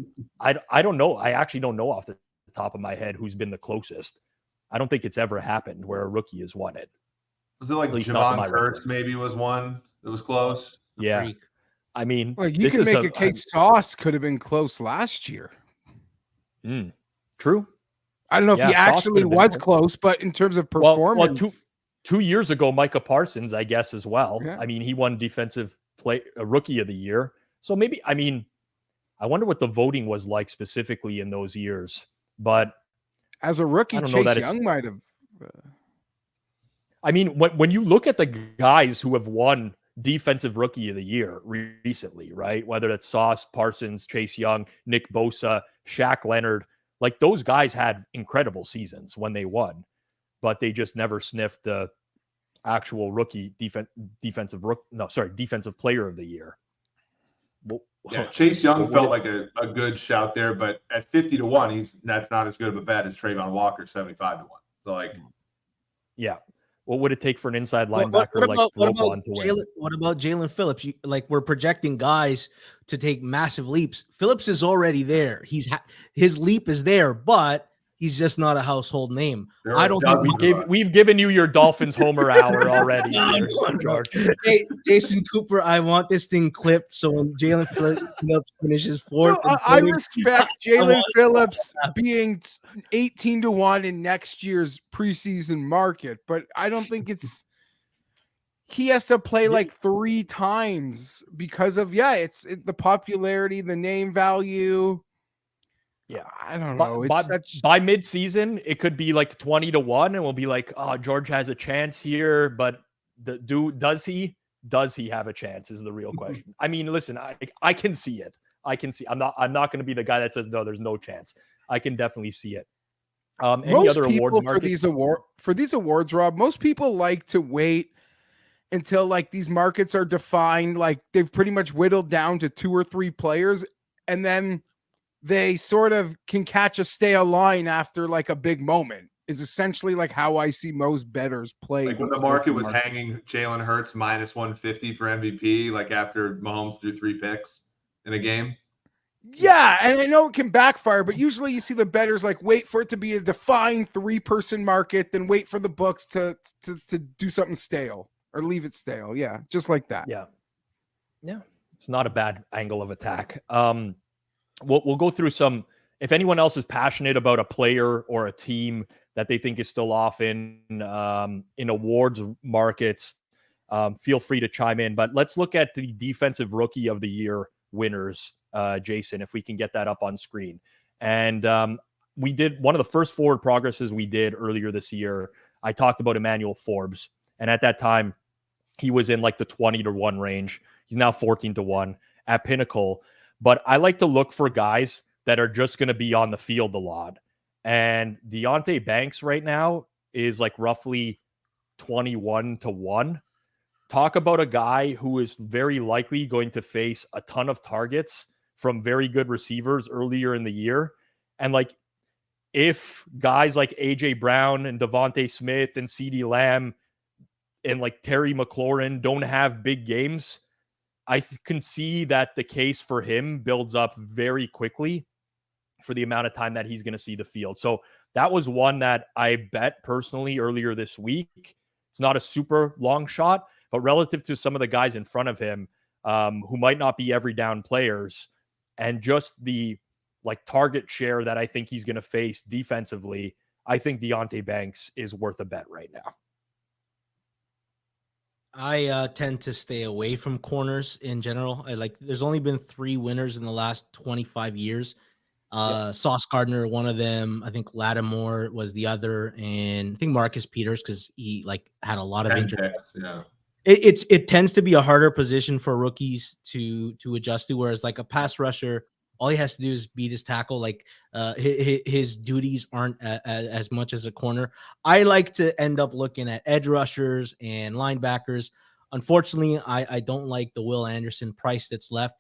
don't know. I actually don't know off the top of my head who's been the closest. I don't think it's ever happened where a rookie has won it. Was it like Javon Hurst maybe was one that was close? Yeah. Freak. I mean, like you can make a case Sauce could have been close last year. True. I don't know if he actually was close, but in terms of performance. Well, 2 years ago, Micah Parsons, I guess, as well. Yeah. I mean, he won Rookie of the Year. So maybe, I mean, I wonder what the voting was like specifically in those years. But as a rookie, Chase Young might have. I mean, when you look at the guys who have won Defensive Rookie of the Year recently, right? Whether that's Sauce, Parsons, Chase Young, Nick Bosa, Shaq Leonard, like those guys had incredible seasons when they won, but they just never sniffed the actual Defensive Player of the Year. Well, yeah, Chase Young felt like a good shout there, but at 50-1, that's not as good of a bet as Trayvon Walker 75-1. So yeah. What would it take for an inside linebacker what about Jalen Phillips? We're projecting guys to take massive leaps. Phillips is already there. His leap is there, but he's just not a household name. I don't think we've given you your Dolphins homer hour already. George. Hey, Jason Cooper, I want this thing clipped so when Jalen Phillips finishes fourth. I respect Jalen Phillips being 18-1 in next year's preseason market, but I don't think he has to play like 3 times because of the popularity, the name value. Yeah, I don't know. By mid-season, it could be like 20-1, and we'll be like, "Oh, George has a chance here." But does he have a chance? Is the real question. I mean, listen, I can see it. I'm not going to be the guy that says no, there's no chance. I can definitely see it. Any other awards for these awards, Rob? Most people like to wait until like these markets are defined, like they've pretty much whittled down to 2 or 3 players, and then they sort of can catch a stale line after like a big moment is essentially like how I see most bettors play. Like when the market was hanging Jalen Hurts minus 150 for MVP, like after Mahomes threw 3 picks in a game. Yeah, and I know it can backfire, but usually you see the bettors like wait for it to be a defined 3-person market, then wait for the books to do something stale or leave it stale. Yeah, just like that. Yeah. It's not a bad angle of attack. We'll go through some. If anyone else is passionate about a player or a team that they think is still off in awards markets, feel free to chime in. But let's look at the Defensive Rookie of the Year winners, Jason, if we can get that up on screen. And we did one of the first forward progresses we did earlier this year. I talked about Emmanuel Forbes, and at that time, he was in like the 20-1 range. He's now 14-1 at Pinnacle. But I like to look for guys that are just going to be on the field a lot. And Deonte Banks right now is like roughly 21-1. Talk about a guy who is very likely going to face a ton of targets from very good receivers earlier in the year. And like, if guys like AJ Brown and Devontae Smith and CeeDee Lamb and like Terry McLaurin don't have big games, I can see that the case for him builds up very quickly for the amount of time that he's going to see the field. So that was one that I bet personally earlier this week. It's not a super long shot, but relative to some of the guys in front of him who might not be every down players and just the like target share that I think he's going to face defensively, I think Deonte Banks is worth a bet right now. I tend to stay away from corners in general. There's only been 3 winners in the last 25 years. Sauce Gardner, one of them. I think Lattimore was the other, and I think Marcus Peters because he had a lot of injuries. Yeah, it tends to be a harder position for rookies to adjust to. Whereas like a pass rusher, all he has to do is beat his tackle. Like his duties aren't as much as a corner. I like to end up looking at edge rushers and linebackers. Unfortunately, I don't like the Will Anderson price that's left.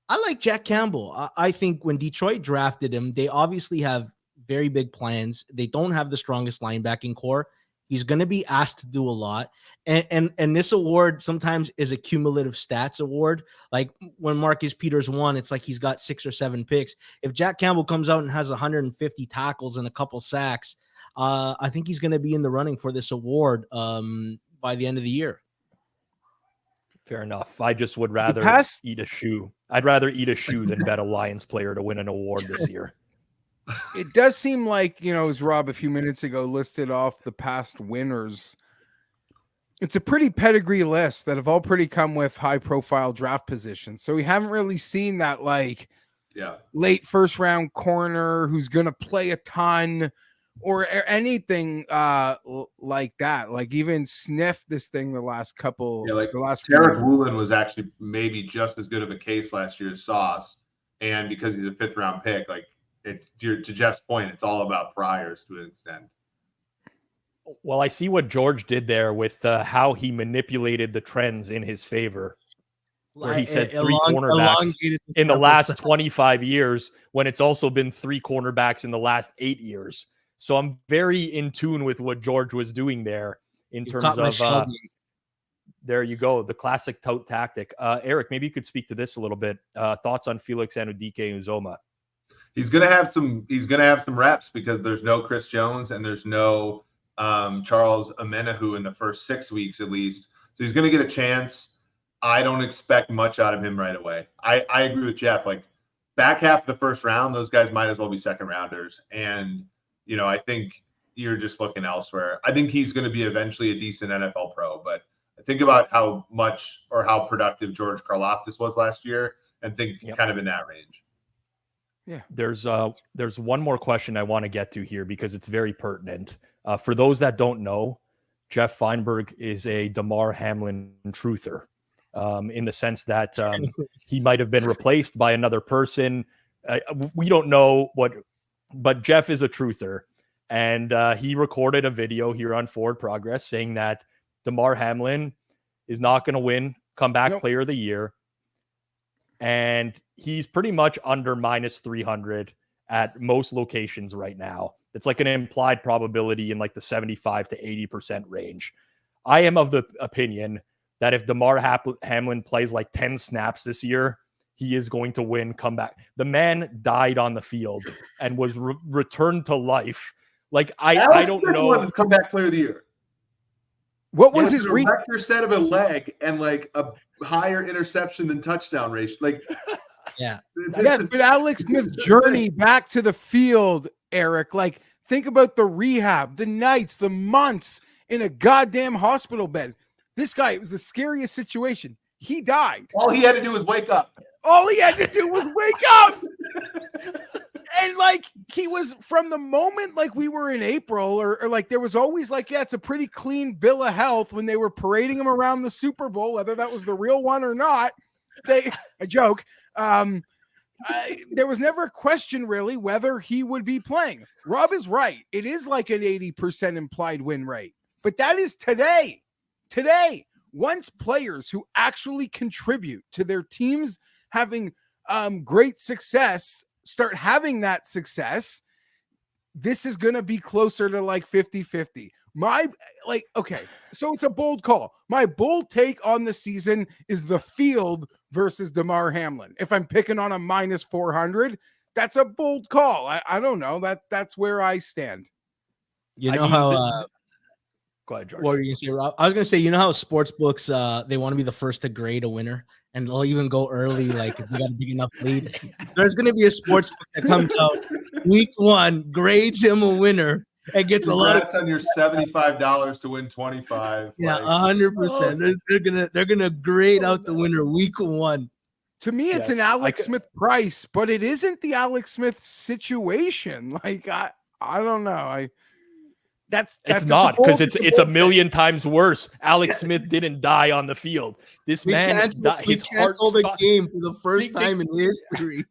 I like Jack Campbell. I think when Detroit drafted him, they obviously have very big plans. They don't have the strongest linebacking core. He's going to be asked to do a lot. And this award sometimes is a cumulative stats award. Like when Marcus Peters won, it's like he's got 6 or 7 picks. If Jack Campbell comes out and has 150 tackles and a couple sacks, I think he's going to be in the running for this award by the end of the year. Fair enough. I just would rather eat a shoe. I'd rather eat a shoe than bet a Lions player to win an award this year. It does seem like, as Rob a few minutes ago listed off the past winners, it's a pretty pedigree list that have all pretty come with high-profile draft positions. So we haven't really seen that, late first-round corner who's going to play a ton or anything like that. Like even sniff this thing the last couple. Yeah, the last Derek Woolen was actually maybe just as good of a case last year as Sauce, and because he's a 5th-round pick, to Jeff's point, it's all about priors to an extent. Well, I see what George did there with how he manipulated the trends in his favor, where he said 3 cornerbacks in the last 25 years when it's also been 3 cornerbacks in the last 8 years. So I'm very in tune with what George was doing there in terms of there you go, the classic tote tactic. Eric, maybe you could speak to this a little bit. Thoughts on Felix Anudike-Uzomah? He's gonna have some reps because there's no Chris Jones and there's no Charles Amenahu in the first 6 weeks at least. So he's gonna get a chance. I don't expect much out of him right away. I agree with Jeff. Like back half of the first round, those guys might as well be second rounders. And I think you're just looking elsewhere. I think he's gonna be eventually a decent NFL pro, but think about how much or how productive George Karlaftis was last year and think kind of in that range. Yeah. There's one more question I want to get to here because it's very pertinent. For those that don't know, Jeff Feinberg is a Damar Hamlin truther, in the sense that he might have been replaced by another person. We don't know but Jeff is a truther. And he recorded a video here on Forward Progress saying that Damar Hamlin is not going to win Comeback Player of the Year. And he's pretty much under minus 300 at most locations right now. It's like an implied probability in like the 75 to 80% range. I am of the opinion that if Damar Hamlin plays like 10 snaps this year, he is going to win comeback. The man died on the field and was returned to life. Like I don't know. Won Comeback Player of the Year. What was his record set of a leg and like a higher interception than touchdown ratio? Like, yeah, yes, but Alex Smith's journey back to the field, Eric. Like, think about the rehab, the nights, the months in a goddamn hospital bed. This guy, it was the scariest situation. He died. All he had to do was wake up. And like he was from the moment like we were in April or like there was always like, it's a pretty clean bill of health when they were parading him around the Super Bowl, whether that was the real one or not. A joke. There was never a question really whether he would be playing. Rob is right. It is like an 80% implied win rate, but that is today. Once players who actually contribute to their teams having great success start having that success, this is going to be closer to like 50-50. So it's a bold call. My bold take on the season is the field versus Damar Hamlin. If I'm picking on a minus 400, that's a bold call. I don't know. That's where I stand. You know how go ahead, George. What were you going to say, Rob? I was going to say, you know how sports books, they want to be the first to grade a winner, and they'll even go early, like if you got a big enough lead. There's going to be a sports book that comes out week 1, grades him a winner, and gets a lot of on your $75 to win 25. Yeah, 100%. They're gonna grade out the winner week 1. To me, it's an Alex Smith price, but it isn't the Alex Smith situation. Like I don't know. It's not, because it's a million times worse. Alex Smith didn't die on the field. This man, his heart canceled the game for the first time in history.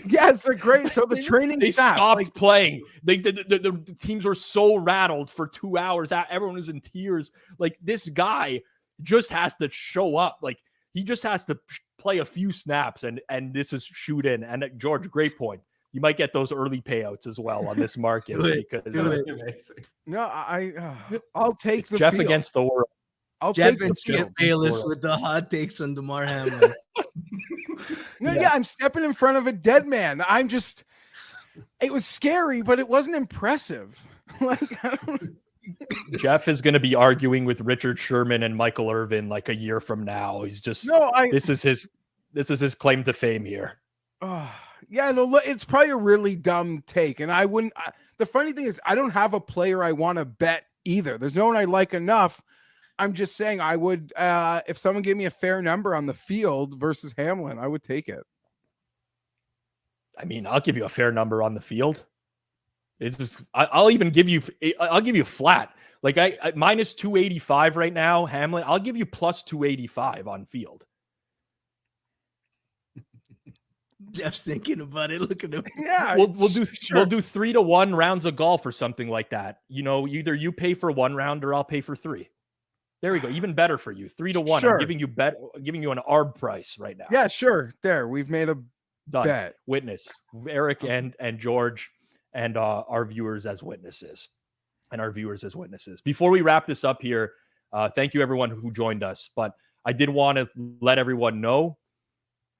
Yes, they're great. So the training they staff stopped playing. The teams were so rattled for 2 hours. Everyone was in tears. Like, this guy just has to show up. Like, he just has to play a few snaps, and this is shoot in. And George, great point. You might get those early payouts as well on this market because Amazing. No, I'll take it's the Jeff field. against the world. I'll Jeff take the and Skip field. Bayless with the hot takes on DeMar Hamlin. No, yeah, I'm stepping in front of a dead man. It was scary, but it wasn't impressive. Like, I don't... Jeff is going to be arguing with Richard Sherman and Michael Irvin like a year from now. He's just this is his claim to fame here. Yeah, no, it's probably a really dumb take, and I wouldn't. The funny thing is, I don't have a player I want to bet either. There's no one I like enough. I'm just saying I would, if someone gave me a fair number on the field versus Hamlin, I would take it. I mean, I'll give you a fair number on the field. It's just, I'll give you flat. Like I minus 285 right now, Hamlin. I'll give you plus 285 on field. Jeff's thinking about it. Look at him. Yeah, we'll do 3-1 rounds of golf or something like that. You know, either you pay for 1 round or I'll pay for 3. There we go. Even better for you. 3-1. Sure. I'm giving you an ARB price right now. Yeah, sure. There, we've made a bet. Witness Eric and George and our viewers as witnesses. Before we wrap this up here, thank you everyone who joined us. But I did want to let everyone know,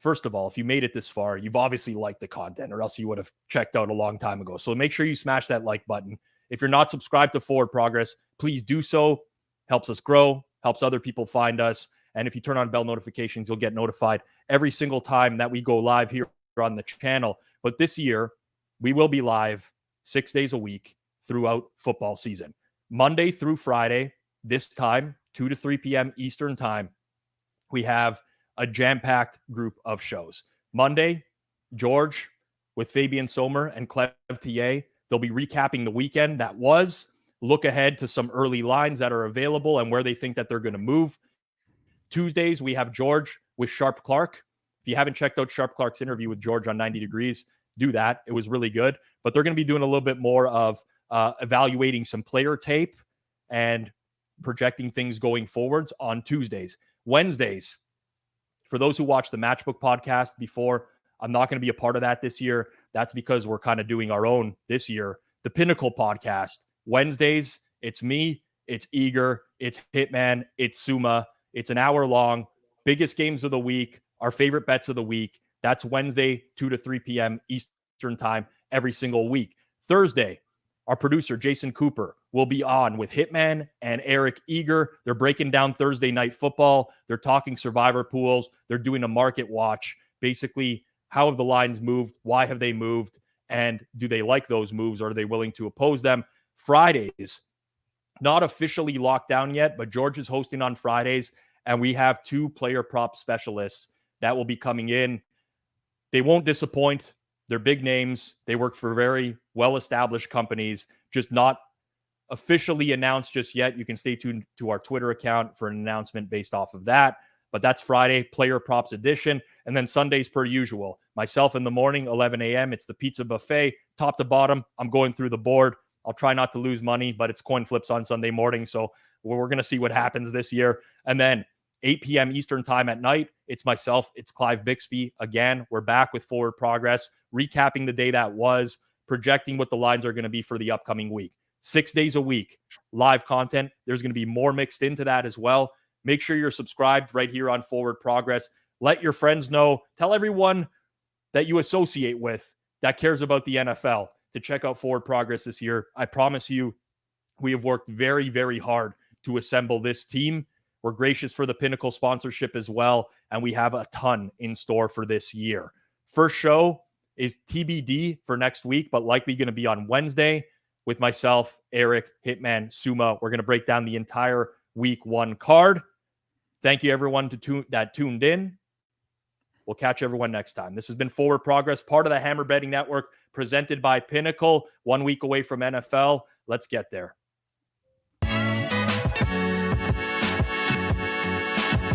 first of all, if you made it this far, you've obviously liked the content, or else you would have checked out a long time ago. So make sure you smash that like button. If you're not subscribed to Forward Progress, please do so. Helps us grow, helps other people find us. And if you turn on bell notifications, you'll get notified every single time that we go live here on the channel. But this year, we will be live 6 days a week throughout football season. Monday through Friday, this time, 2 to 3 p.m. Eastern time, we have a jam-packed group of shows. Monday, George with Fabian Sommer and Clev TA. They'll be recapping the weekend that was, look ahead to some early lines that are available and where they think that they're going to move. Tuesdays, we have George with Sharp Clark. If you haven't checked out Sharp Clark's interview with George on 90 Degrees, do that. It was really good. But they're going to be doing a little bit more of evaluating some player tape and projecting things going forwards on Tuesdays. Wednesdays, for those who watched the Matchbook podcast before, I'm not going to be a part of that this year. That's because we're kind of doing our own this year. The Pinnacle podcast. Wednesdays, it's me, it's Eager, it's Hitman, it's Suma. It's an hour long. Biggest games of the week, our favorite bets of the week. That's Wednesday, 2 to 3 p.m. Eastern time every single week. Thursday, our producer, Jason Cooper, will be on with Hitman and Eric Eager. They're breaking down Thursday night football. They're talking survivor pools. They're doing a market watch. Basically, how have the lines moved? Why have they moved? And do they like those moves? Or are they willing to oppose them? Fridays, not officially locked down yet, but George is hosting on Fridays, and we have 2 player prop specialists that will be coming in. They won't disappoint. They're big names. They work for very well-established companies, just not officially announced just yet. You can stay tuned to our Twitter account for an announcement based off of that. But that's Friday, Player Props Edition. And then Sundays, per usual. Myself in the morning, 11 a.m. It's the pizza buffet, top to bottom. I'm going through the board. I'll try not to lose money, but it's coin flips on Sunday morning. So we're going to see what happens this year. And then 8 p.m. Eastern time at night, it's myself, it's Clive Bixby. Again, we're back with Forward Progress, recapping the day that was, projecting what the lines are going to be for the upcoming week. 6 days a week, live content. There's going to be more mixed into that as well. Make sure you're subscribed right here on Forward Progress. Let your friends know. Tell everyone that you associate with that cares about the NFL to check out Forward Progress this year. I promise you, we have worked very, very hard to assemble this team. We're gracious for the Pinnacle sponsorship as well, and we have a ton in store for this year. First show is TBD for next week, but likely going to be on Wednesday with myself, Eric, Hitman, Suma. We're going to break down the entire week 1 card. Thank you, everyone that tuned in. We'll catch everyone next time. This has been Forward Progress, part of the Hammer Betting Network, presented by Pinnacle, 1 week away from NFL. Let's get there.